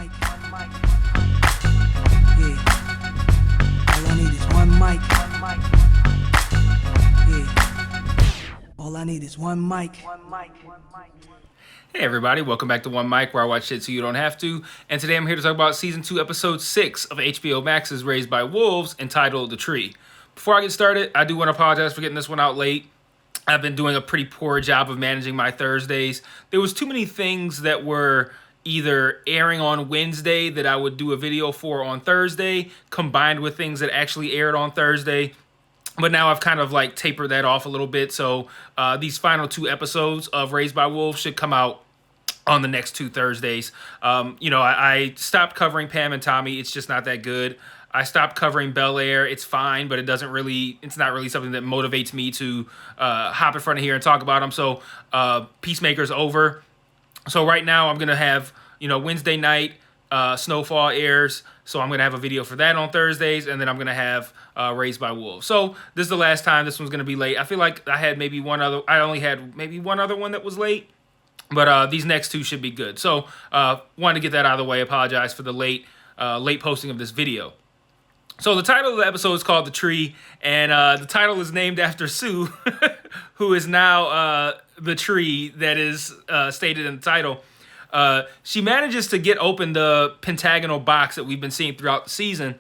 mic. Yeah. All I need is one mic. Yeah. All I need is one mic. Hey everybody, welcome back to One Mic, where I watch shit so you don't have to. And today I'm here to talk about Season 2, Episode 6 of HBO Max's Raised by Wolves, entitled The Tree. Before I get started, I do want to apologize for getting this one out late. I've been doing a pretty poor job of managing my Thursdays. There was too many things that were either airing on Wednesday that I would do a video for on Thursday, combined with things that actually aired on Thursday. But now I've kind of like tapered that off a little bit. So these final 2 episodes of Raised by Wolves should come out on the next 2 Thursdays. I stopped covering Pam and Tommy. It's just not that good. I stopped covering Bel Air. It's fine, but it's not really something that motivates me to hop in front of here and talk about them. So Peacemaker's over. So right now I'm going to have, Wednesday night, Snowfall airs. So I'm going to have a video for that on Thursdays, and then I'm going to have Raised by Wolves. So this is the last time this one's going to be late. I feel like I only had maybe one other one that was late, but these next 2 should be good. So wanted to get that out of the way. Apologize for the late posting of this video. So the title of the episode is called The Tree, and the title is named after Sue, who is now the tree that is stated in the title. She manages to get open the pentagonal box that we've been seeing throughout the season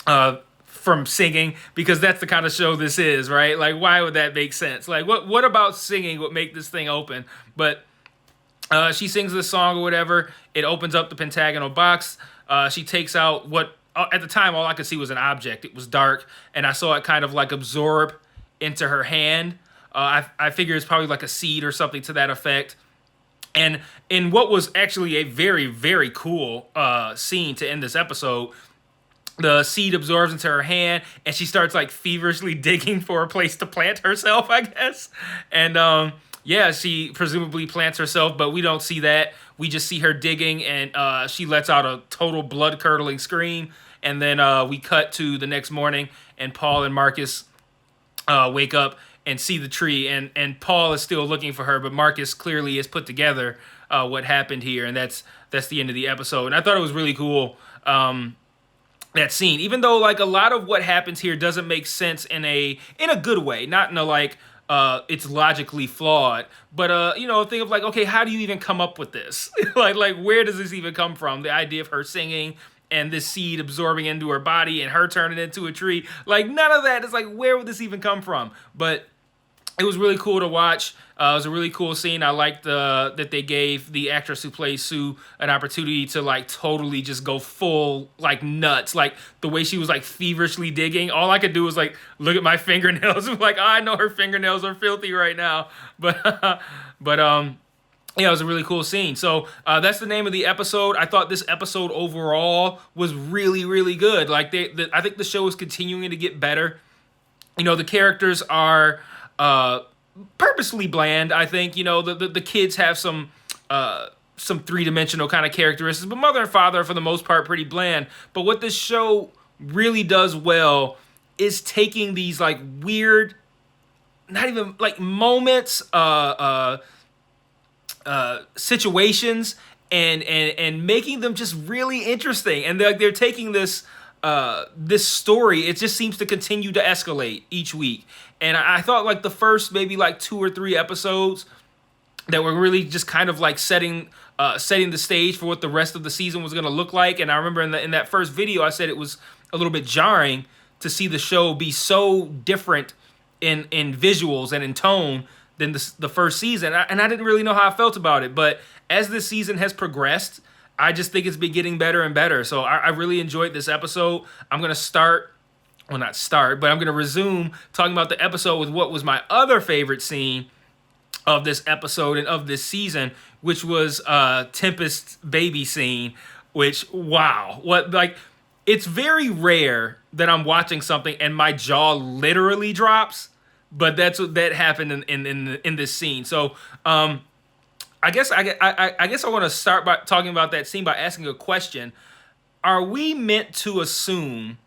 from singing, because that's the kind of show this is, right? Like, why would that make sense? Like, what about singing would make this thing open? But she sings this song or whatever. It opens up the pentagonal box. She takes out what, at the time, all I could see was an object. It was dark, and I saw it kind of like absorb into her hand. I figure it's probably like a seed or something to that effect. And in what was actually a very, very cool scene to end this episode, the seed absorbs into her hand, and she starts like feverishly digging for a place to plant herself, I guess. And she presumably plants herself, but we don't see that. We just see her digging, and she lets out a total blood-curdling scream. And then we cut to the next morning, and Paul and Marcus wake up and see the tree, and Paul is still looking for her, but Marcus clearly has put together what happened here, and that's the end of the episode. And I thought it was really cool, that scene, even though like a lot of what happens here doesn't make sense in a good way, not in a like it's logically flawed, but think of like, okay, how do you even come up with this? like where does this even come from? The idea of her singing and this seed absorbing into her body and her turning into a tree, like none of that is like, where would this even come from? But it was really cool to watch. It was a really cool scene. I liked that they gave the actress who plays Sue an opportunity to like totally just go full like nuts. Like the way she was like feverishly digging. All I could do was like look at my fingernails. Like, I know her fingernails are filthy right now. But it was a really cool scene. So that's the name of the episode. I thought this episode overall was really, really good. Like I think the show is continuing to get better. The characters are purposely bland. I think the kids have some 3-dimensional kind of characteristics, but mother and father are for the most part pretty bland. But what this show really does well is taking these like weird, not even like moments, situations and making them just really interesting. And they're taking this story. It just seems to continue to escalate each week. And I thought like the first maybe like 2 or 3 episodes that were really just kind of like setting the stage for what the rest of the season was going to look like. And I remember in that first video, I said it was a little bit jarring to see the show be so different in visuals and in tone than the first season. And I didn't really know how I felt about it. But as this season has progressed, I just think it's been getting better and better. So I really enjoyed this episode. I'm going to I'm going to resume talking about the episode with what was my other favorite scene of this episode and of this season, which was Tempest's baby scene, which, wow. It's very rare that I'm watching something and my jaw literally drops, but that's what that happened in this scene. So I guess I want to start by talking about that scene by asking a question. Are we meant to assume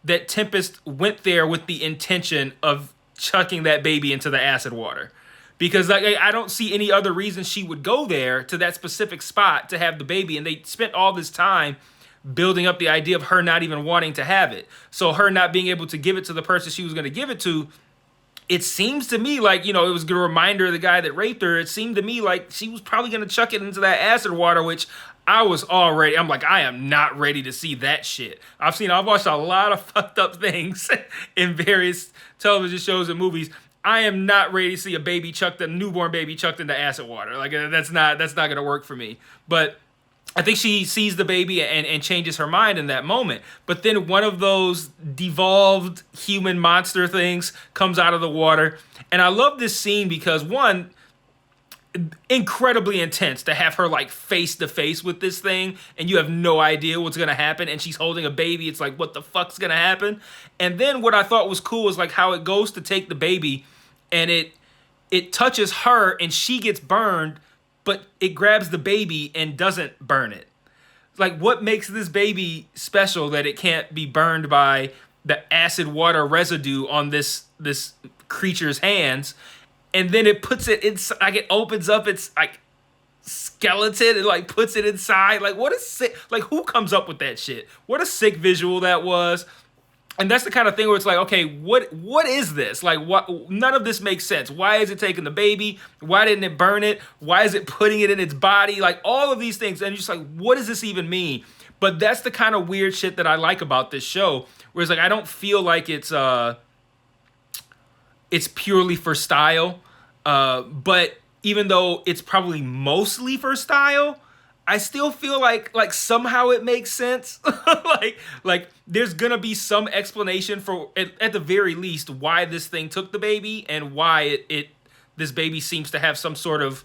that Tempest went there with the intention of chucking that baby into the acid water? because like I don't see any other reason she would go there to that specific spot to have the baby, and they spent all this time building up the idea of her not even wanting to have it. So her not being able to give it to the person she was going to give it to, it seems to me like, it was a reminder of the guy that raped her. It seemed to me like she was probably going to chuck it into that acid water, which I'm like, I am not ready to see that shit. I've watched a lot of fucked up things in various television shows and movies. I am not ready to see a newborn baby chucked into acid water. Like, that's not going to work for me. But I think she sees the baby and changes her mind in that moment. But then one of those devolved human monster things comes out of the water. And I love this scene because, one, incredibly intense to have her like face to face with this thing and you have no idea what's going to happen, and she's holding a baby. It's like, what the fuck's going to happen? And then what I thought was cool was like how it goes to take the baby and it touches her and she gets burned, but it grabs the baby and doesn't burn it. Like, what makes this baby special that it can't be burned by the acid water residue on this creature's hands? And then it puts it inside, like, it opens up its like skeleton and like puts it inside. Like, what a sick, like, who comes up with that shit? What a sick visual that was. And that's the kind of thing where it's like, okay, what is this? Like, what? None of this makes sense. Why is it taking the baby? Why didn't it burn it? Why is it putting it in its body? Like, all of these things. And you're just like, what does this even mean? But that's the kind of weird shit that I like about this show. Where it's like, I don't feel like it's purely for style. But even though it's probably mostly for style, I still feel like somehow it makes sense. like there's gonna be some explanation for, at the very least, why this thing took the baby and why this baby seems to have some sort of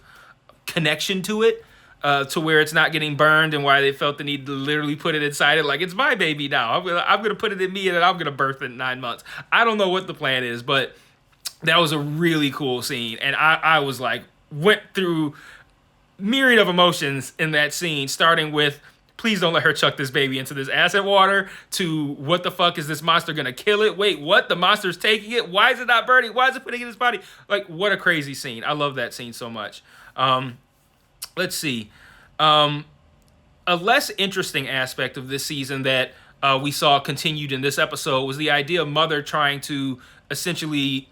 connection to it, to where it's not getting burned, and why they felt the need to literally put it inside it. Like, it's my baby now. I'm gonna put it in me and then I'm gonna birth it in 9 months. I don't know what the plan is, but that was a really cool scene, and I was like, went through myriad of emotions in that scene, starting with, please don't let her chuck this baby into this acid water, to what the fuck is this monster gonna kill it? Wait, what? The monster's taking it? Why is it not burning? Why is it putting it in his body? Like, what a crazy scene. I love that scene so much. Let's see. A less interesting aspect of this season that we saw continued in this episode was the idea of Mother trying to essentially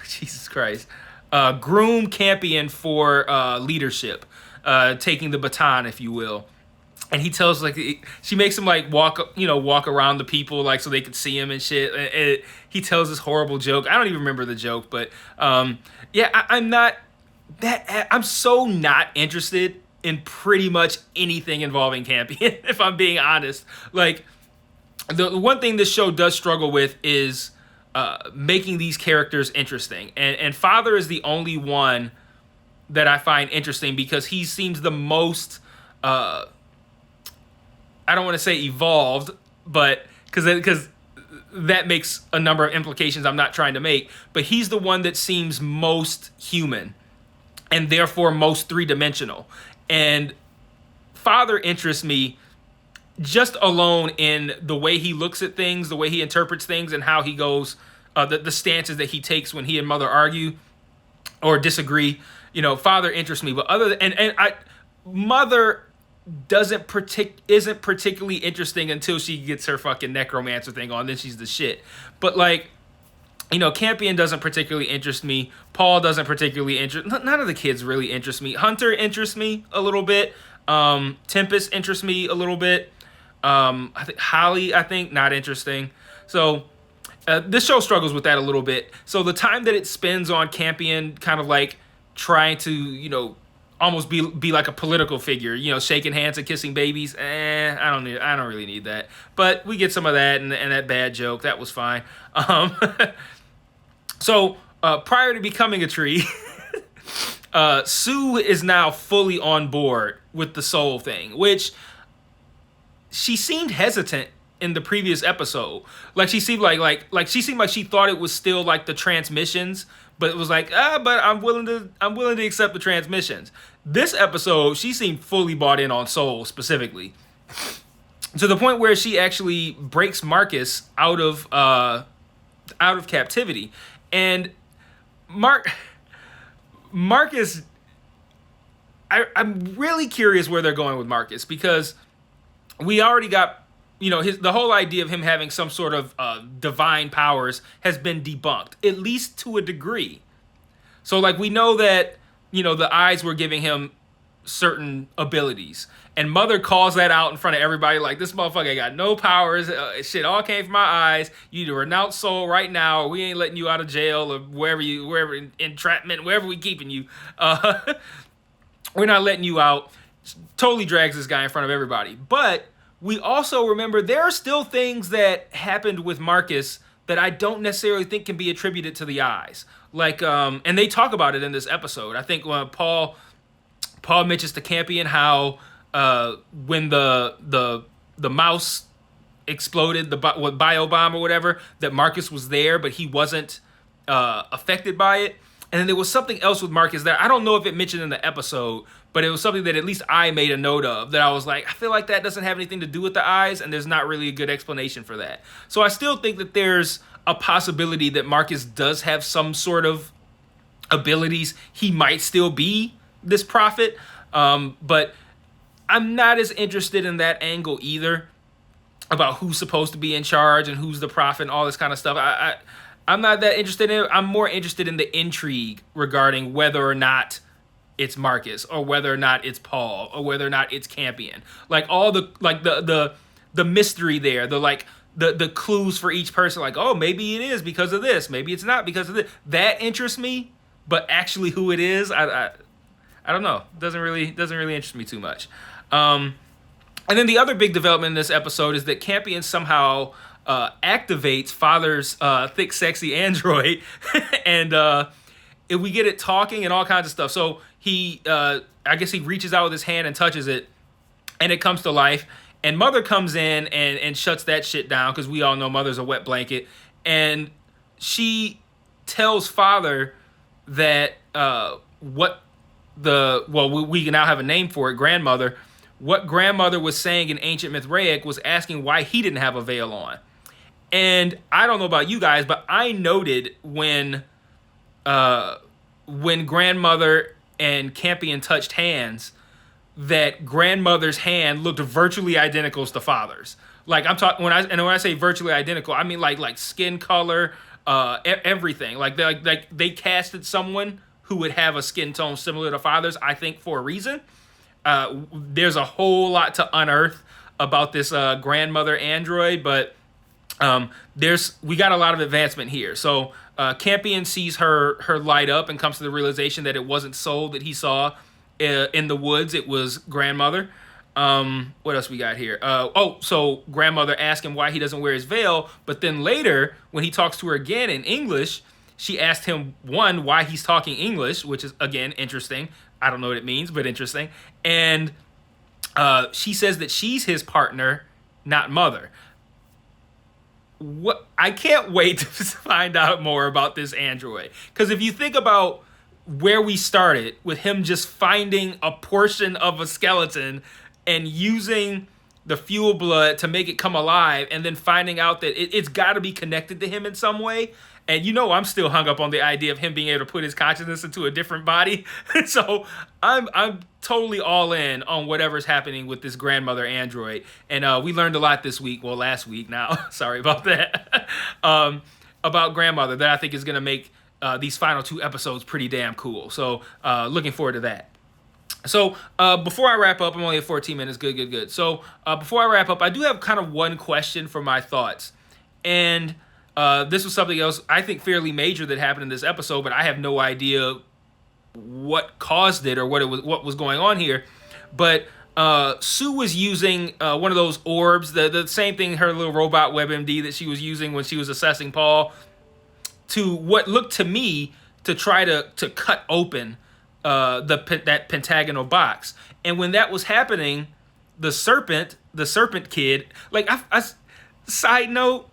Jesus Christ, groom Campion for leadership, taking the baton, if you will. And he tells, like, she makes him like walk around the people, like, so they could see him and shit. And he tells this horrible joke. I don't even remember the joke, but I'm so not interested in pretty much anything involving Campion, if I'm being honest. Like, the one thing this show does struggle with is making these characters interesting. And Father is the only one that I find interesting because he seems the most, I don't want to say evolved, but because that makes a number of implications I'm not trying to make, but he's the one that seems most human and therefore most three-dimensional. And Father interests me just alone in the way he looks at things, the way he interprets things, and how he goes, the stances that he takes when he and Mother argue or disagree. Father interests me, but Mother isn't particularly interesting until she gets her fucking necromancer thing on. Then she's the shit. But like, Campion doesn't particularly interest me. Paul doesn't particularly interest. None of the kids really interest me. Hunter interests me a little bit. Tempest interests me a little bit. I think Holly, not interesting. So this show struggles with that a little bit. So the time that it spends on Campion kind of like trying to, almost be like a political figure, shaking hands and kissing babies. I don't really need that. But we get some of that and that bad joke. That was fine. So prior to becoming a tree, Sue is now fully on board with the soul thing, which she seemed hesitant in the previous episode. Like, she seemed like she seemed like she thought it was still like the transmissions, but it was like, but I'm willing to accept the transmissions. This episode, she seemed fully bought in on soul specifically, to the point where she actually breaks Marcus out of captivity. And Marcus, I'm really curious where they're going with Marcus, because we already got, the whole idea of him having some sort of divine powers has been debunked, at least to a degree. So, like, we know that, the eyes were giving him certain abilities. And Mother calls that out in front of everybody, like, this motherfucker got no powers. Shit all came from my eyes. You need to renounce soul right now, or we ain't letting you out of jail, or wherever entrapment, wherever we keeping you. We're not letting you out. Totally drags this guy in front of everybody. But we also remember there are still things that happened with Marcus that I don't necessarily think can be attributed to the eyes. Like, and they talk about it in this episode. I think when Paul mentions to Campion how when the mouse exploded, the biobomb or whatever, that Marcus was there, but he wasn't affected by it. And then there was something else with Marcus that I don't know if it mentioned in the episode, but it was something that at least I made a note of, that I was like, I feel like that doesn't have anything to do with the eyes, and there's not really a good explanation for that. So I still think that there's a possibility that Marcus does have some sort of abilities. He might still be this prophet, but I'm not as interested in that angle either, about who's supposed to be in charge and who's the prophet and all this kind of stuff. I'm not that interested in it. I'm more interested in the intrigue regarding whether or not it's Marcus, or whether or not it's Paul, or whether or not it's Campion. Like, all the mystery there, the clues for each person, like, oh, maybe it is because of this, maybe it's not because of this. That interests me, but actually who it is, I don't know. Doesn't really interest me too much. And then the other big development in this episode is that Campion somehow activates Father's thick, sexy android, and we get it talking and all kinds of stuff. So he, I guess he reaches out with his hand and touches it, and it comes to life. And Mother comes in and shuts that shit down, because we all know Mother's a wet blanket. And she tells Father that we can now have a name for it, Grandmother. What Grandmother was saying in Ancient Mithraic was asking why he didn't have a veil on. And I don't know about you guys, but I noted when Grandmother and Campion touched hands, that Grandmother's hand looked virtually identical to Father's. Like, I'm talking, when I say virtually identical, I mean like skin color, everything. Like they casted someone who would have a skin tone similar to Father's, I think, for a reason. There's a whole lot to unearth about this Grandmother android, but we got a lot of advancement here. So Campion sees her light up and comes to the realization that it wasn't Soul that he saw in the woods. It was Grandmother. What else we got here? So Grandmother asked him why he doesn't wear his veil, but then later, when he talks to her again in English, she asked him, one, why he's talking English, which is, again, interesting. I don't know what it means, but interesting. And she says that she's his partner, not Mother. I can't wait to find out more about this android. Because if you think about where we started, with him just finding a portion of a skeleton and using the fuel blood to make it come alive, and then finding out that it's got to be connected to him in some way. And I'm still hung up on the idea of him being able to put his consciousness into a different body. So I'm totally all in on whatever's happening with this Grandmother android. And we learned a lot this week, well, last week now, sorry about that, about Grandmother, that I think is going to make these final 2 episodes pretty damn cool. So looking forward to that. So before I wrap up, I'm only at 14 minutes. Good. So before I wrap up, I do have kind of one question for my thoughts. And this was something else I think fairly major that happened in this episode, but I have no idea what caused it or what was going on here. But Sue was using one of those orbs, the same thing, her little robot WebMD that she was using when she was assessing Paul, to what looked to me to try to cut open that pentagonal box. And when that was happening, the serpent kid, like, side note,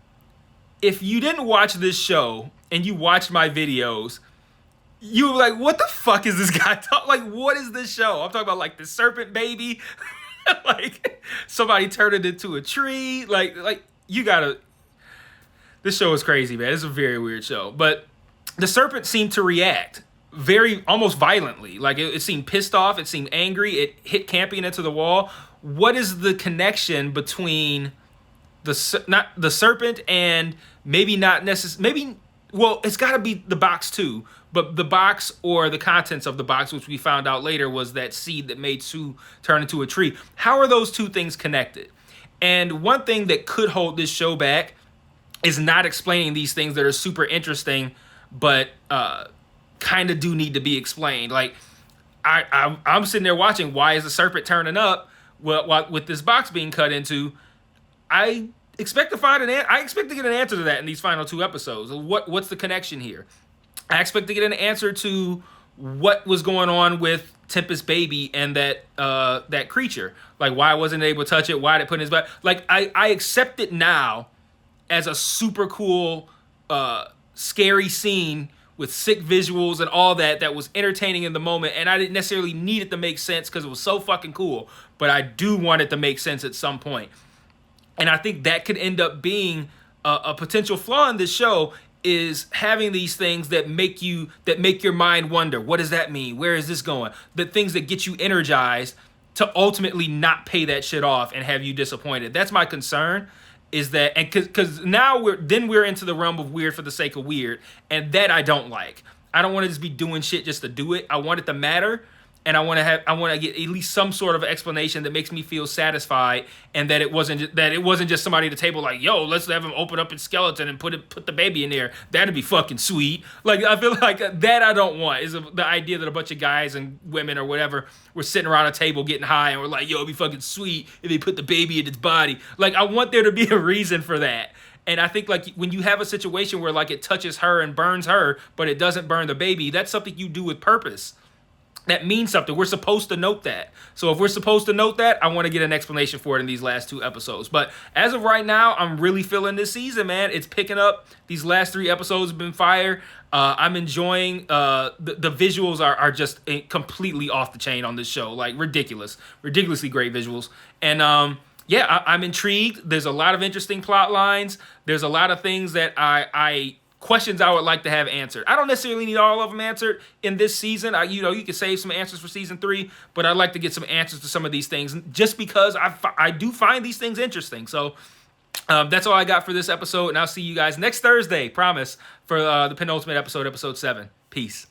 if you didn't watch this show and you watched my videos, you were like, what the fuck is this guy talking? Like, what is this show? I'm talking about, like, the serpent baby. Like, somebody turned it into a tree. Like, you gotta... This show is crazy, man. It's a very weird show. But the serpent seemed to react very almost violently. Like it seemed pissed off, it seemed angry, it hit Campion into the wall. What is the connection between not the serpent and maybe not necessarily, maybe, well, it's got to be the box too, but the box or the contents of the box, which we found out later was that seed that made Sue turn into a tree. How are those two things connected? And one thing that could hold this show back is not explaining these things that are super interesting, but kind of do need to be explained. Like I'm sitting there watching. Why is the serpent turning up? Well, with this box being cut into, I expect to find I expect to get an answer to that in these final 2 episodes. What's the connection here? I expect to get an answer to what was going on with Tempest baby and that creature. Like, why wasn't it able to touch it? Why did it put in his back? Like, I accept it now as a super cool, scary scene with sick visuals and all that was entertaining in the moment, and I didn't necessarily need it to make sense because it was so fucking cool, but I do want it to make sense at some point. And I think that could end up being a potential flaw in this show, is having these things that make your mind wonder, what does that mean? Where is this going? The things that get you energized to ultimately not pay that shit off and have you disappointed. That's my concern. Is that, and because now we're into the realm of weird for the sake of weird, and that I don't like. I don't want to just be doing shit just to do it. I want it to matter, and I want to get at least some sort of explanation that makes me feel satisfied, and that it wasn't just somebody at the table like, yo, let's have him open up his skeleton and put the baby in there. That'd be fucking sweet. Like, I feel like that I don't want, is the idea that a bunch of guys and women or whatever were sitting around a table getting high and we're like, yo, it'd be fucking sweet if they put the baby in its body. Like, I want there to be a reason for that. And I think, like, when you have a situation where, like, it touches her and burns her, but it doesn't burn the baby, that's something you do with purpose. That means something. We're supposed to note that. So if we're supposed to note that, I want to get an explanation for it in these last 2 episodes. But as of right now, I'm really feeling this season, man. It's picking up. These last 3 episodes have been fire. I'm enjoying the visuals are just completely off the chain on this show. Like, ridiculously great visuals. And I'm intrigued. There's a lot of interesting plot lines. There's a lot of things that questions I would like to have answered. I don't necessarily need all of them answered in this season. You can save some answers for season 3, but I'd like to get some answers to some of these things, just because I do find these things interesting. So that's all I got for this episode, and I'll see you guys next Thursday, promise, for the penultimate episode, episode 7. Peace.